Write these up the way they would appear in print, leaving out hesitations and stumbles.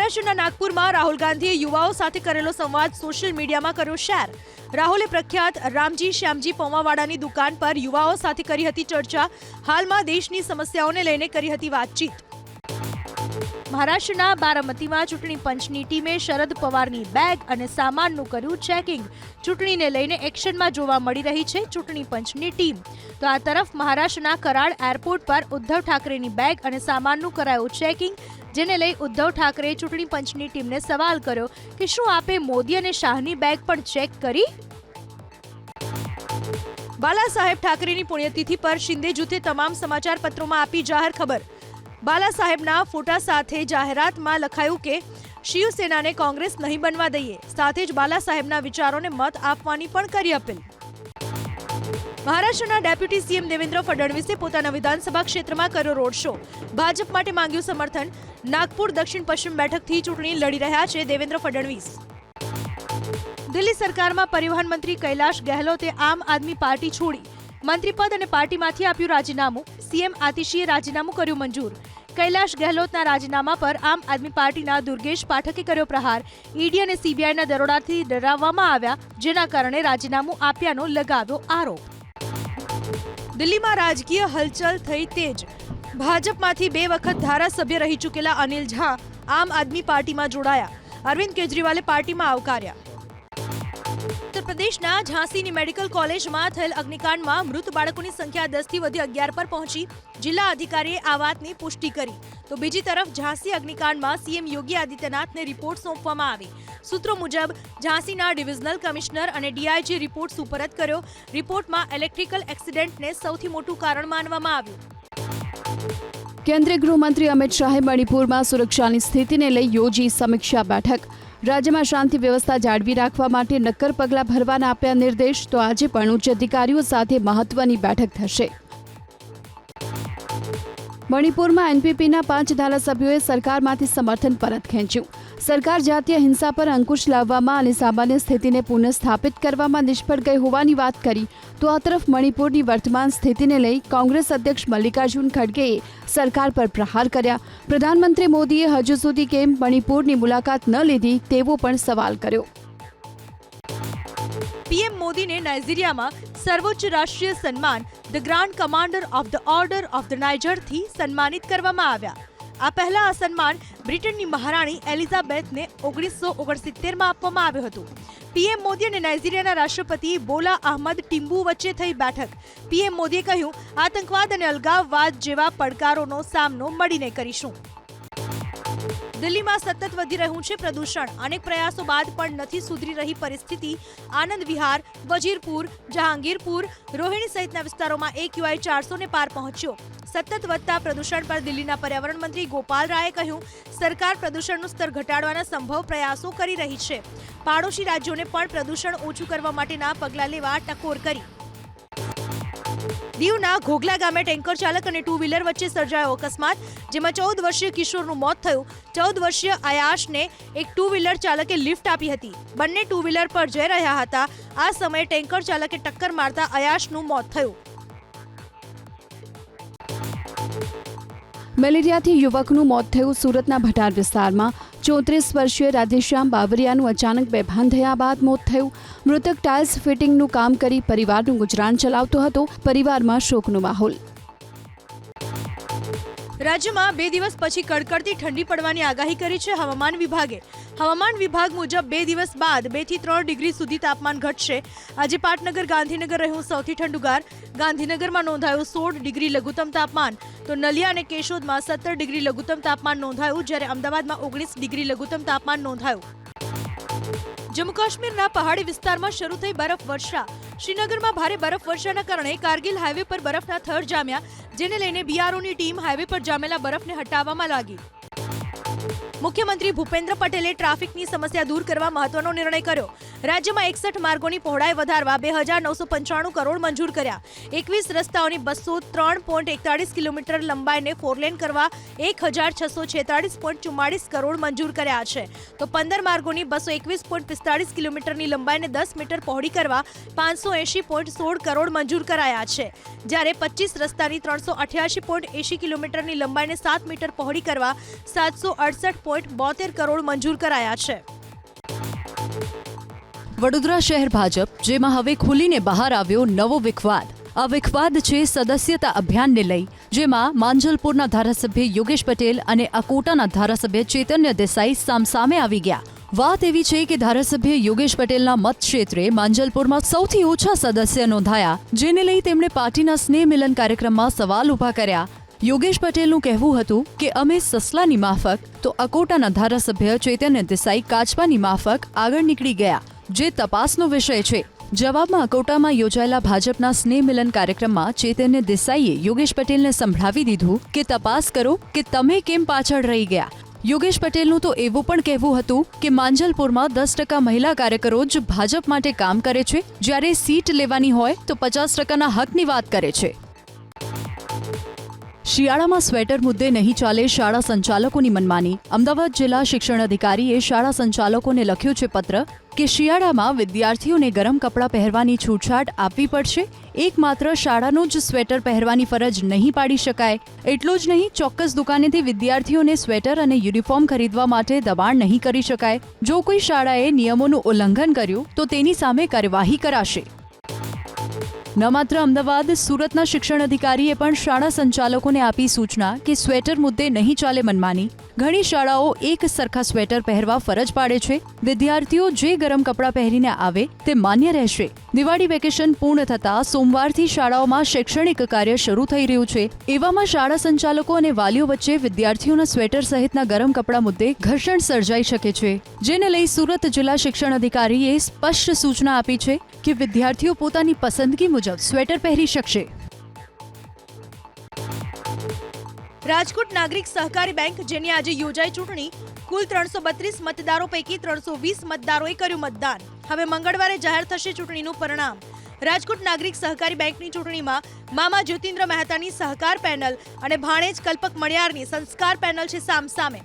મહારાષ્ટ્રના નાગપુરમાં રાહુલ ગાંધીએ યુવાઓ સાથે કરેલો સંવાદ સોશિયલ મીડિયામાં કર્યો શેર। રાહુલે પ્રખ્યાત રામજી શ્યામજી પૌવાવાડાની દુકાન પર યુવાઓ સાથે કરી હતી ચર્ચા। હાલમાં દેશની સમસ્યાઓને લઈને કરી હતી વાતચીત। મહારાષ્ટ્રના બારામતીમાં ચૂંટણી પંચની ટીમે શરદ પવારની બેગ અને સામાનનું કર્યું ચેકિંગ। ચૂંટણીને લઈને એક્શનમાં જોવા મળી રહી છે ચૂંટણી પંચની ટીમ। તો આ તરફ મહારાષ્ટ્રના કરાડ એરપોર્ટ પર ઉદ્ધવ ઠાકરેની બેગ અને સામાનનું કરાયું ચેકિંગ, જેને લઈ ઉદ્ધવ ઠાકરે ચૂંટણી પંચની ટીમને સવાલ કર્યો કે શું આપે મોદી અને શાહની બેગ પણ ચેક કરી? બાલા સાહેબ ઠાકરેની પુણ્યતિથિ પર શિંદે જૂથે તમામ સમાચાર પત્રોમાં આપી જાહેર ખબર। બાલા સાહેબના ફોટા સાથે જાહેરાતમાં લખાયું કે શિવસેનાને કોંગ્રેસ નહીં બનવા દઈએ, સાથે જ બાલા સાહેબના વિચારોને મત આપવાની પણ કરી અપીલ। મહારાષ્ટ્રના ડેપ્યુટી સીએમ દેવેન્દ્ર ફડણવીસે પોતાના વિધાનસભા ક્ષેત્રમાં કર્યો રોડ શો। ભાજપ માટે માંગ્યું સમર્થન। નાગપુર દક્ષિણ પશ્ચિમ બેઠકથી ચૂંટણી લડી રહ્યા છે દેવેન્દ્ર ફડણવીસ। દિલ્હી સરકારમાં પરિવહન મંત્રી કૈલાશ ગેહલોતે આમ આદમી પાર્ટી છોડી મંત્રીપદ અને પાર્ટીમાંથી આપ્યું રાજીનામું। સીએમ આતિશીએ રાજીનામું કર્યું મંજૂર। કૈલાશ ગેહલોતના રાજીનામા પર આમ આદમી પાર્ટીના દુર્ગેશ પાઠકે કર્યો પ્રહાર। ઈડી અને સીબીઆઈના દરોડાથી ડરાવવામાં આવ્યા, જેના કારણે રાજીનામું આપ્યાનો લગાવ્યો આરોપ। દિલ્હીમાં રાજકીય હલચલ થઈ તેજ। ભાજપમાંથી 2 વખત ધારાસભ્ય રહી ચૂકેલા અનિલ ઝા આમ આદમી પાર્ટીમાં જોડાયા। અરવિંદ કેજરીવાલે પાર્ટીમાં આવકાર્યા। ઉત્તર પ્રદેશના ઝાંસીની મેડિકલ કોલેજમાં થયેલ અગ્નિકાંડમાં મૃત બાળકોની સંખ્યા 10 થી વધી 11 પર પહોંચી। જિલ્લા અધિકારીએ આ વાતની પુષ્ટિ કરી। તો બીજી તરફ ઝાંસી અગ્નિકાંડમાં સીએમ યોગી આદિત્યનાથને રિપોર્ટ સોંપવામાં આવી। સૂત્રો મુજબ ઝાંસીના ડિવિઝનલ કમિશનર અને ડીઆઈજી રિપોર્ટ સુપરત કર્યો। રિપોર્ટમાં ઇલેક્ટ્રિકલ એક્સિડન્ટને સૌથી મોટું કારણ માનવામાં આવ્યું। કેન્દ્રીય ગૃહમંત્રી અમિત શાહે મણિપુરમાં સુરક્ષાની સ્થિતિને લઈ યોજી સમીક્ષા બેઠક। રાજ્યમાં શાંતિ વ્યવસ્થા જાળવી રાખવા માટે નક્કર પગલાં ભરવાના આપ્યા નિર્દેશ। તો આજે પણ ઉચ્ચ અધિકારીઓ સાથે મહત્વની બેઠક થશે। મણિપુરમાં એનપીપીના 5 ધારાસભ્યોએ સરકારમાંથી સમર્થન પરત ખેંચ્યું। સરકાર જાતીય હિંસા પર અંકુશ લાવવામાં અને સામાન્ય સ્થિતિને પુનઃસ્થાપિત કરવામાં નિષ્ફળ ગઈ હોવાની વાત કરી। તો આ તરફ મણિપુરની વર્તમાન સ્થિતિને લઈ કોંગ્રેસ અધ્યક્ષ મલ્લિકાર્જુન ખડગેએ સરકાર પર પ્રહાર કર્યા। પ્રધાનમંત્રી મોદીએ હજુ સુધી કેમ મણિપુરની મુલાકાત ન લીધી તેવો પણ સવાલ કર્યો। પીએમ મોદીને નાઇજીરિયામાં સર્વોચ્ચ રાષ્ટ્રીય સન્માન the grand commander of the order of the નાઇજરથી સન્માનિત કરવામાં આવ્યા। આ પહેલા આ સન્માન બ્રિટનની મહારાણી એલિઝાબેથને 1969માં આપવામાં આવ્યું હતું। પીએમ મોદી અને નાઇજીરિયાના રાષ્ટ્રપતિ બોલા અહમદ ટિમ્બુ વચ્ચે થઈ બેઠક। પીએમ મોદીએ કહ્યું, આતંકવાદ અને અલગાવવાદ જેવા પડકારોનો સામનો મળીને કરીશું। દિલ્હીમાં સતત વધી રહ્યું છે પ્રદૂષણ। અનેક પ્રયાસો બાદ પણ નથી સુધરી રહી પરિસ્થિતિ। આનંદ વિહાર, વજીરપુર, જહાંગીરપુર, રોહિણી સહિતના વિસ્તારોમાં AQI 400 ને પાર પહોંચ્યો। સતત વધતા પ્રદૂષણ પર દિલ્હીના પર્યાવરણ મંત્રી ગોપાલ રાયે કહ્યું, સરકાર પ્રદૂષણનું સ્તર ઘટાડવાના સંભવ પ્રયાસો કરી રહી છે। પાડોશી રાજ્યોને પણ પ્રદૂષણ ઓછું કરવા માટેના પગલાં લેવા ટકોર કરી। દીવના ઘોઘલા ગામે ટેન્કર ચાલક અને 2 વ્હીલર વચ્ચે સર્જાયો અકસ્માત, જેમાં 14 વર્ષીય કિશોરનું મોત થયું। 14 વર્ષીય અયાશને એક 2 વ્હીલર ચાલકે લિફ્ટ આપી હતી। બંને 2 વ્હીલર પર જઈ રહ્યા હતા। આ સમયે ટેન્કર ચાલકે ટક્કર મારતા અયાશનું મોત થયું। મેલેરિયાથી યુવકનું મોત થયું સુરતના ભટાર વિસ્તારમાં। 34 વર્ષીય રાધેશ્યામ બાવરિયાનું અચાનક બેભાન થયા બાદ મોત થયું। મૃતક ટાઇલ્સ ફિટિંગનું કામ કરી પરિવારનું ગુજરાન ચલાવતો હતો। પરિવારમાં શોકનો માહોલ। રાજ્યમાં 2 દિવસ પછી કડકડતી ઠંડી પડવાની આગાહી કરી છે હવામાન વિભાગે। હવામાન વિભાગ મુજબ 2 દિવસ બાદ 2 થી 3 ડિગ્રી સુધી તાપમાન ઘટશે। આજે પાટનગર ગાંધીનગર રહ્યું સૌથી ઠંડુગાર। ગાંધીનગરમાં નોંધાયું 16 ડિગ્રી લઘુત્તમ તાપમાન। તો નલિયા અને કેશોદમાં 17 ડિગ્રી લઘુત્તમ તાપમાન નોંધાયું, જ્યારે અમદાવાદમાં 19 ડિગ્રી લઘુત્તમ તાપમાન નોંધાયું। જમ્મુ કાશ્મીરના પહાડી વિસ્તારમાં શરૂ થઈ બરફવર્ષા। શ્રીનગરમાં ભારે બરફવર્ષાના કારણે કારગિલ હાઈવે પર બરફના થર જામ્યા, જેને લઈને બીઆરઓની ટીમ હાઈવે પર જામેલા બરફને હટાવવામાં લાગી। મુખ્યમંત્રી ભૂપેન્દ્ર પટેલે ટ્રાફિકની સમસ્યા દૂર કરવા મહત્વનો નિર્ણય કર્યો। રાજ્યમાં 61 માર્ગોની પહોળાઈ વધારવા 2995 કરોડ મંજૂર કર્યા। 21 રસ્તાઓની 203.41 કિલોમીટર લંબાઈને 4 લેન કરવા 1646.44 કરોડ મંજૂર કર્યા છે। તો 15 માર્ગોની 221.45 કિલોમીટરની લંબાઈને 10 મીટર પહોળી કરવા 580.16 કરોડ મંજૂર કરાયા છે, જ્યારે 25 રસ્તાની 388.80 કિલોમીટરની લંબાઈને 7 મીટર પહોળી કરવા 768 1.72 કરોડ મંજૂર કરાયા છે. વડોદરા શહેર ભાજપ, જેમાં હવે ખુલીને બહાર આવ્યો નવો વિખવાદ. આ વિખવાદ છે સદસ્યતા અભિયાનને લઈ, જેમાં માંજલપુરના ધારાસભ્ય યોગેશ પટેલ અને અકોટાના ધારાસભ્ય ચૈતન્ય દેસાઈ સામસામે આવી ગયા. વાત એવી છે કે ધારાસભ્ય યોગેશ પટેલના મતક્ષેત્રે માંજલપુરમાં સૌથી ઓછા સદસ્ય નોંધાયા, જેને લઈ તેમણે પાર્ટીના સ્નેહ મિલન કાર્યક્રમમાં સવાલ ઉભા કર્યા. યોગેશ પટેલનું કહેવું હતું કે અમે સસલાની માફક, તો અકોટાના ધારાસભ્ય ચૈતન્ય દેસાઈ કાચબાની માફક આગળ નીકળી ગયા, જે તપાસનો વિષય છે. જવાબમાં અકોટામાં યોજાયેલા ભાજપના સ્નેહ મિલન કાર્યક્રમમાં ચૈતન્ય દેસાઈએ યોગેશ પટેલને સંભળાવી દીધું કે તપાસ કરો કે તમે કેમ પાછળ રહી ગયા. યોગેશ પટેલનું તો એવું પણ કહેવું હતું કે માંજલપુરમાં 10% મહિલા કાર્યકરો જ ભાજપ માટે કામ કરે છે, જ્યારે સીટ લેવાની હોય તો 50%ના હકની વાત કરે છે. શિયાળામાં સ્વેટર મુદ્દે નહીં ચાલે શાળા સંચાલકોની મનમાની. અમદાવાદ જિલ્લા શિક્ષણ અધિકારીએ શાળા સંચાલકોને લખ્યું છે પત્ર કે શિયાળામાં વિદ્યાર્થીઓને ગરમ કપડાં પહેરવાની છૂટછાટ આપવી પડશે. એકમાત્ર શાળાનું જ સ્વેટર પહેરવાની ફરજ નહીં પાડી શકાય. એટલું જ નહીં, ચોક્કસ દુકાનેથી વિદ્યાર્થીઓને સ્વેટર અને યુનિફોર્મ ખરીદવા માટે દબાણ નહીં કરી શકાય. જો કોઈ શાળાએ નિયમોનું ઉલ્લંઘન કર્યું તો તેની સામે કાર્યવાહી કરાશે. ન માત્ર અમદાવાદ, સુરતના શિક્ષણ અધિકારીએ પણ શાળા સંચાલકોને આપી સૂચના કે સ્વેટર મુદ્દે નહીં ચાલે મનમાની. ઘણી શાળાઓ એક સરખા સ્વેટર પહેરવા ફરજ પાડે છે. વિદ્યાર્થીઓ જે ગરમ કપડાં પહેરીને આવે તે માન્ય રહેશે. દિવાળી વેકેશન પૂર્ણ થતાં સોમવારથી શાળાઓમાં શૈક્ષણિક કાર્ય શરૂ થઈ રહ્યું છે. એવામાં શાળા સંચાલકો અને વાલીઓ વચ્ચે વિદ્યાર્થીઓના સ્વેટર સહિતના ગરમ કપડાં મુદ્દે ઘર્ષણ સર્જાઈ શકે છે, જેને લઈ સુરત જિલ્લા શિક્ષણ અધિકારીએ સ્પષ્ટ સૂચના આપી છે કે વિદ્યાર્થીઓ પોતાની પસંદગી મુજબ સ્વેટર પહેરી શકશે. રાજકોટ નાગરિક સહકારી બેંક, જેની આજે યોજાઈ ચૂંટણી, કુલ 332 મતદારો પૈકી 320 મતદારોએ કર્યું મતદાન. હવે મંગળવારે જાહેર થશે ચૂંટણીનું પરિણામ. રાજકોટ નાગરિક સહકારી બેંકની ચૂંટણીમાં મામા જ્યોતિન્દ્ર મહેતાની સહકાર પેનલ અને ભાણેજ કલ્પક મણિયારની સંસ્કાર પેનલ છે સામસામે.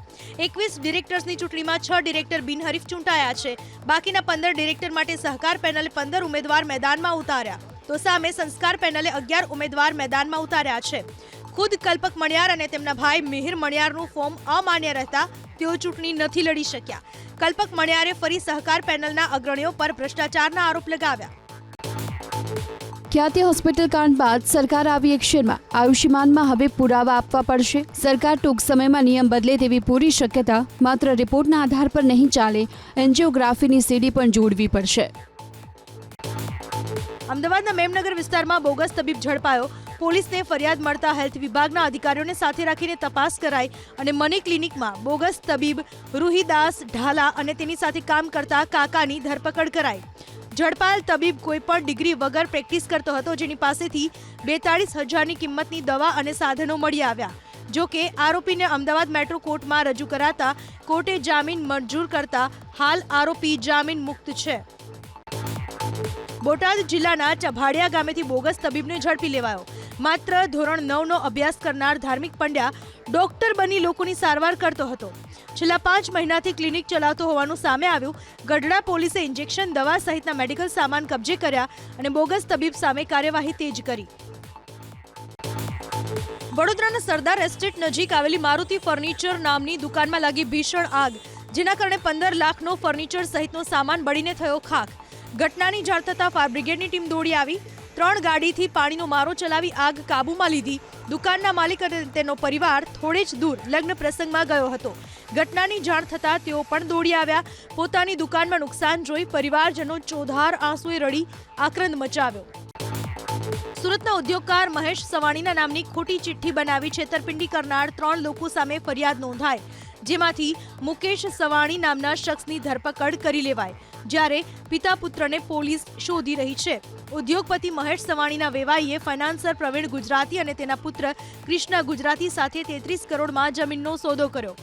21 ડિરેક્ટર્સની ચૂંટણીમાં 6 ડિરેક્ટર બિનહરીફ ચૂંટાયા છે. બાકીના 15 ડિરેક્ટર માટે સહકાર પેનલે 15 ઉમેદવાર મેદાનમાં ઉતાર્યા, તો સામે સંસ્કાર પેનલે 11 ઉમેદવાર મેદાનમાં ઉતાર્યા છે. ખુદ કલ્પક મણિયાર અને તેમના ભાઈ મિહિર મણિયારનું ફોર્મ અમાન્ય રહેતા તેઓ ચૂંટણી નથી લડી શક્યા. કલ્પક મણિયારે ફરી સહકાર પેનલના અગ્રણીઓ પર ભ્રષ્ટાચારના આરોપ લગાવ્યા. ખ્યાતિ હોસ્પિટલ કાંડ બાદ સરકાર આવી એક્શનમાં. આયુષ્યમાનમાં હવે પુરાવા આપવા પડશે. સરકાર ટૂંક સમયમાં નિયમ બદલે તેવી પૂરી શક્યતા. માત્ર રિપોર્ટના આધાર પર નહીં ચાલે, એન્જિયોગ્રાફીની સીડી પણ જોડવી પડશે. અમદાવાદના મેમનગર વિસ્તારમાં બોગસ તબીબ ઝડપાયો. પોલીસને ફરિયાદ મળતા હેલ્થ વિભાગના અધિકારીઓને સાથે રાખીને તપાસ કરાઈ અને મની ક્લિનિકમાં બોગસ તબીબ રૂહીદાસ ઢાલા અને તેની સાથે કામ કરતા કાકાની ધરપકડ કરાઈ. ઝડપાયેલ તબીબ કોઈપણ ડિગ્રી વગર પ્રેક્ટિસ કરતો હતો, જેની પાસેથી 42,000ની કિંમતની દવા અને સાધનો મળી આવ્યા. જો કે આરોપીને અમદાવાદ મેટ્રો કોર્ટમાં રજૂ કરાતા કોર્ટે જામીન મંજૂર કરતા હાલ આરોપી જામીન મુક્ત છે. બોટાદ જિલ્લાના ચભાડિયા ગામેથી બોગસ તબીબને ઝડપી લેવાયો. માત્ર ધોરણ 9નો અભ્યાસ કરનાર ધાર્મિક પંડ્યા ડોક્ટર બની લોકોની સારવાર કરતો હતો. છેલ્લા 5 મહિનાથી ક્લિનિક ચલાવતો હોવાનું સામે આવ્યું. ગઢડા પોલીસે ઇન્જેક્શન, દવા સહિતના મેડિકલ સામાન કબજે કર્યા અને બોગસ તબીબ સામે કાર્યવાહી તેજ કરી. વડોદરાના સરદાર એસ્ટેટ નજીક આવેલી મારુતિ ફર્નિચર નામની દુકાનમાં લાગી ભીષણ આગ, જેના કારણે 15 લાખનો ફર્નિચર સહિતનો સામાન બળીને થયો ખાખ. ઘટનાની જાણ થતાં ફાયર બ્રિગેડની ટીમ દોડી આવી. 3 ગાડીથી પાણીનો મારો ચલાવી આગ કાબૂમાં લીધી. દુકાનના માલિક અને તેનો પરિવાર થોડે જ દૂર લગ્ન પ્રસંગમાં ગયો હતો. ઘટનાની જાણ થતાં તેઓ પણ દોડી આવ્યા. પોતાની દુકાનમાં નુકસાન જોઈ પરિવારજનો ચોધાર આંસુએ રડી આક્રંદ મચાવ્યો. સુરતના ઉદ્યોગકાર મહેશ સવાણીના નામની ખોટી ચિઠ્ઠી બનાવી છેતરપિંડી કરનાર 3 લોકો સામે ફરિયાદ નોંધાઈ, જેમાંથી મુકેશ સવાણી નામના શખ્સની ધરપકડ કરી લેવાય, જ્યારે પિતા પુત્રને પોલીસ શોધી રહી છે. ઉદ્યોગપતિ મહેશ સવાણીના વેવાઈએ ફાઇનાન્સર પ્રવીણ ગુજરાતી અને તેના પુત્ર કૃષ્ણા ગુજરાતી સાથે 33 કરોડમાં જમીનનો સોદો કર્યો.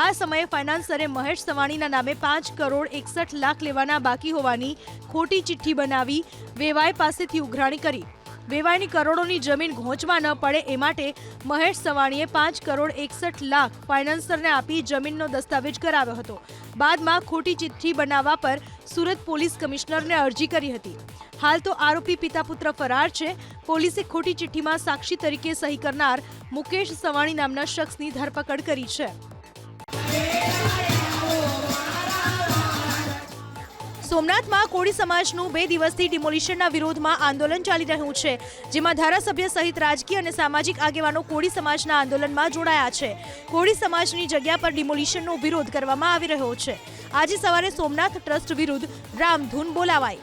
આ સમયે ફાઇનાન્સરે મહેશ સવાણીના નામે 5 કરોડ 61 લાખ લેવાના બાકી હોવાની ખોટી ચિઠ્ઠી બનાવી વેવાઈ પાસેથી ઉઘરાણી કરી. વેવાઈની કરોડોની જમીન ઘોંચમાં ન પડે એ માટે મહેશ સવાણીએ 5 કરોડ 61 લાખ ફાઇનાન્સરને આપી જમીનનો દસ્તાવેજ કરાવ્યો હતો. બાદમાં ખોટી ચિઠ્ઠી બનાવવા પર સુરત પોલીસ કમિશનરને અરજી કરી હતી. હાલ તો આરોપી પિતા પુત્ર ફરાર છે. પોલીસે ખોટી ચિઠ્ઠીમાં સાક્ષી તરીકે સહી કરનાર મુકેશ સવાણી નામના શખ્સની ધરપકડ કરી છે. સોમનાથમાં કોળી સમાજનું 2 દિવસથી ડિમોલિશનના વિરોધમાં આંદોલન ચાલી રહ્યું છે, જેમાં ધારાસભ્ય સહિત રાજકીય અને સામાજિક આગેવાનો કોળી સમાજના આંદોલનમાં જોડાયા છે. કોળી સમાજની જગ્યા પર ડિમોલિશનનો વિરોધ કરવામાં આવી રહ્યો છે. આજે સવારે સોમનાથ ટ્રસ્ટ વિરુદ્ધ રામધૂન બોલાવાઈ.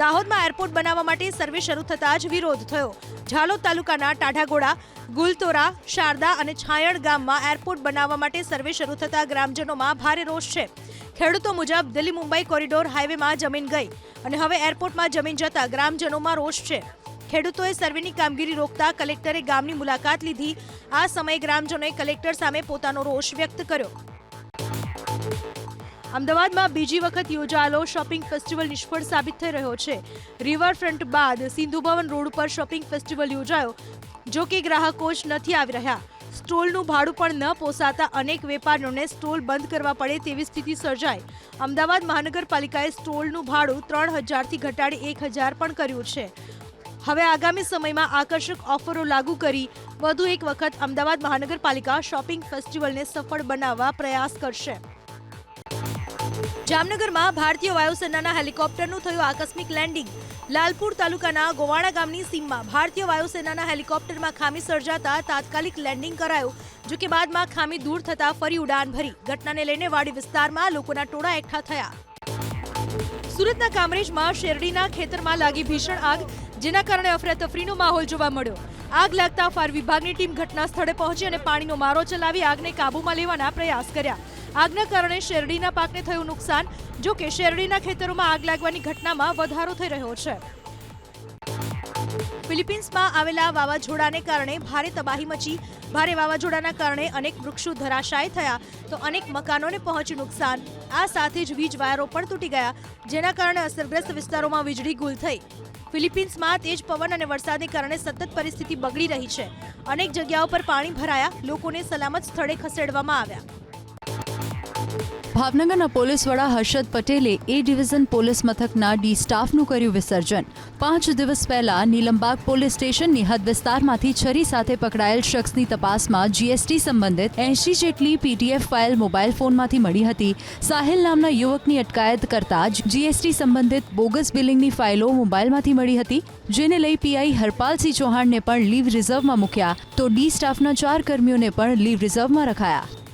દાહોદમાં એરપોર્ટ બનાવવા માટે સર્વે શરૂ થતાં જ વિરોધ થયો. ઝાલોદ તાલુકાના ટાઢાગોડા, ગુલતોરા, શારદા અને છાયણ ગામમાં એરપોર્ટ બનાવવા માટે સર્વે શરૂ થતાં ગ્રામજનોમાં ભારે રોષ છે. ખેડૂતો મુજબ દિલ્હી મુંબઈ કોરિડોર હાઈવેમાં જમીન ગઈ અને હવે એરપોર્ટમાં જમીન જતા ગ્રામજનોમાં રોષ છે. ખેડૂતોએ સર્વેની કામગીરી રોકતા કલેક્ટરે ગામની મુલાકાત લીધી. આ સમયે ગ્રામજનોએ કલેક્ટર સામે પોતાનો રોષ વ્યક્ત કર્યો. અમદાવાદમાં બીજી વખત યોજાયેલો શોપિંગ ફેસ્ટિવલ નિષ્ફળ સાબિત થઈ રહ્યો છે. રિવરફ્રન્ટ બાદ સિંધુ ભવન રોડ ઉપર શોપિંગ ફેસ્ટિવલ યોજાયો, જો કે ગ્રાહકો જ નથી આવી રહ્યા. સ્ટોલનું ભાડું પણ ન પોસાતા અનેક વેપારીઓને સ્ટોલ બંધ કરવા પડે તેવી સ્થિતિ સર્જાઈ. અમદાવાદ મહાનગરપાલિકાએ સ્ટોલનું ભાડું 3000થી ઘટાડી 1000 પણ કર્યું છે. હવે આગામી સમયમાં આકર્ષક ઓફરો લાગુ કરી વધુ એક વખત અમદાવાદ મહાનગરપાલિકા શોપિંગ ફેસ્ટિવલને સફળ બનાવવા પ્રયાસ કરશે. જામનગરમાં ભારતીય વાયુસેનાના હેલિકોપ્ટરનું થયું આકસ્મિક લેન્ડિંગ. લાલપુર તાલુકાના ગોવાણા ગામની સીમમાં ભારતીય વાયુસેનાના હેલિકોપ્ટરમાં ખામી સર્જાતા તાત્કાલિક લેન્ડિંગ કરાયું, જો કે બાદમાં ખામી દૂર થતા ફરી ઉડાન ભરી. ઘટનાને લઈને વાડી વિસ્તારમાં લોકોના ટોળા એકઠા થયા. સુરતના કામરેજમાં શેરડીના ખેતરમાં લાગી ભીષણ આગ, જેના કારણે અફરાતફરીનો માહોલ જોવા મળ્યો. આગ લાગતા ફાયર વિભાગની ટીમ ઘટના સ્થળે પહોંચી અને પાણીનો મારો ચલાવી આગને કાબૂમાં લેવાના પ્રયાસ કર્યા. આગના કારણે શેરડીના પાકને થયું નુકસાન, જો કે શેરડીના ખેતરોમાં આગ લાગવાની ઘટનામાં વધારો થઈ રહ્યો છે. ફિલિપિન્સમાં આવેલા વાવાઝોડાને કારણે ભારે તબાહી મચી. ભારે વાવાઝોડાના કારણે અનેક વૃક્ષો ધરાશાયી થયા તો અનેક મકાનોને પહોંચ્યું નુકસાન. આ સાથે જ વીજ વાયરો પણ તૂટી ગયા, જેના કારણે અસરગ્રસ્ત વિસ્તારોમાં વીજળી ગુલ થઈ. ફિલિપિન્સમાં તેજ પવન અને વરસાદને કારણે સતત પરિસ્થિતિ બગડી રહી છે. અનેક જગ્યાઓ પર પાણી ભરાયા, લોકોને સલામત સ્થળે ખસેડવામાં આવ્યા. ભાવનગરના પોલીસ વડા હર્ષદ પટેલે એ ડિવિઝન પોલીસ મથકના ડી સ્ટાફનું કર્યું વિસર્જન. 5 દિવસ પહેલા નીલમબાગ પોલીસ સ્ટેશનની હદ વિસ્તારમાંથી છરી સાથે પકડાયેલ શખ્સની તપાસમાં જીએસટી સંબંધિત 80 જેટલી પીટીએફ ફાઇલ મોબાઈલ ફોનમાંથી મળી હતી. સાહિલ નામના યુવકની અટકાયત કરતા જ જીએસટી સંબંધિત બોગસ બિલિંગની ફાઇલો મોબાઈલમાંથી મળી હતી, જેને લઈ પીઆઈ હરપાલસિંહ ચૌહાણને પણ લીવ રિઝર્વમાં મૂક્યા તો ડી સ્ટાફના 4 કર્મીઓને પણ લીવ રિઝર્વમાં રખાયા.